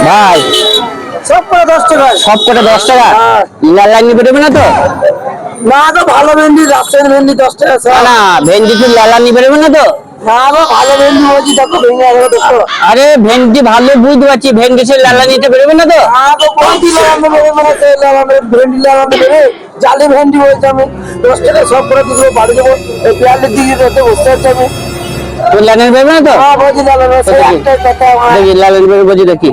ভাই সব করে 10 টাকা। সব কটা 10 টাকা। লাল লাইনি বেরোবে না তো? না তো ভালো ভেন্ডি, রাজশাহীর ভেন্ডি 10 টাকা না স্যার। না, ভেন্ডি কি লাল লাইনি বেরোবে না তো? না গো, ভালো ভেন্ডি বলছি, দেখো ভেঙে গেলো দেখো। আরে ভেন্ডি ভালো বুঝতে পারছি, ভেন্ডি সে লাল লাইনিটা বেরোবে না তো? না গো, বলছি লাগানো বেড়ে মানে সেই লাগানো ভেন্ডি লাগানো বেড়ে জালি ভেন্ডি বলছি আমি। 10 টাকা সব করে দিল, বাড়ি যাবো। এই পেয়ারের দিকে যেতে বসে আছি আমি। তো লাল লাইনি বেরোবে না তো? হ্যাঁ বলছি লাগানো, সেই দেখি। একটাই কথা আমার। দেখি লাল লাইনি বেরোবে বলছি, দেখি।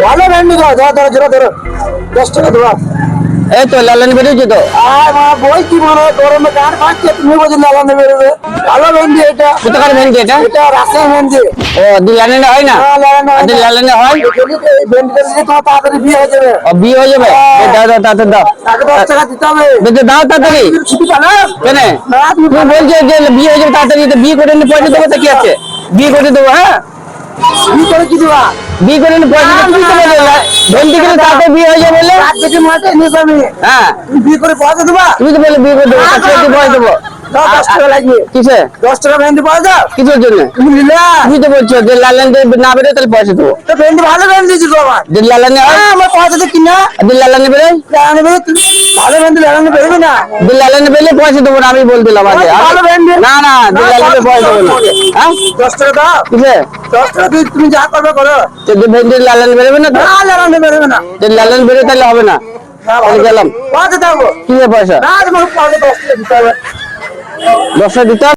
ভালো ভেন্ডি ধরো ধরো ধরো ধরো ধরো 10 টাকা ধরো। এই তো লাল লাইনি বেরোচ্ছে তো। আর মা বলছি মানে গরমে গান পাচ্ছে, তুমি বলছি লাগানো বেরোবে। ভালো ভেন্ডি এটা। কোথাকার ভেন্ডি এটা? এটা রাজশাহী ভেন্ডি। ও দিল লাইনি হয় না? হ্যাঁ, লাগানো হয় না। লাল লাইনি হয়? ভেন্ডিটা দিলে তোমার তাড়াতাড়ি বিয়ে হয়ে যাবে। ও বিয়ে হয়ে যাবে? এই দাও দাও তাড়াতাড়ি দাও। তাকে 10 টাকা দিতে হবে। দাও তাড়াতাড়ি। তুমি ছুটি পালা? কেন? না তুমি তুমি বলছো যে বিয়ে হয়ে যাবে তাড়াতাড়ি, তো বিয়ে করে নিয়ে পয়সা দেবো তো কি আছে? বিয়ে করে দেবো, হ্যাঁ বিয়ে করে কি দেবা? বিয়ে করে নিয়ে পয়সা দেবো, তুমি তো বললে ভেন্ডি কিনে তাড়াতাড়ি বিয়ে হয়ে যাবে বলে। রাত থেকে মাঠে নিয়ে আমি। হ্যাঁ তুমি বিয়ে করে পয়সা দেবা? তুমি তো বললে বিয়ে করে দেবো, তাড়াতাড়ি পয়সা দেবো। দাও 10 টাকা লাগবে। কিসে? 10 টাকা ভেন্ডি পাওয়া যাও? কিসের জন্য? তুমি নিলে? তুমি তো বলছো যে লাল লাইন না বেরোয় তাহলে পয়সা দেবো। তো ভেন্ডি ভালো ভেন্ডি ছিল আমার। যে লাল লাইনে হয়? হ্যাঁ, আমার পয়সা দিয়ে কিনা। দিল লাল লাইনে বেরোয়? লাগানো বেরো, তুমি ভালো ভেন্ডি লাগানো বেরোবে না। দিল লাল লাইনে বেরোলে পয়সা দেবো না, আমি বল দিলাম আগে। ভালো ভেন্ডি। না না, দিল লাল লাইনে পয়সা দেবো না। হ্যাঁ 10 টাকা দাও। কিসে? 10 টাকা দিয়ে তুমি যা করবে করো। তো যে ভেন্ডি লাল লাইন বেরোবে না তো? না লাগানো বেরোবে না। যে লাল লাইন বেরোয় তাহলে হবে না। না তাহলে গেলাম। পয়সা দাও। কি পয়সা? না তোমার পয়সা 10 টাকা দিতে হবে। 10 টাকা দিতে হবে?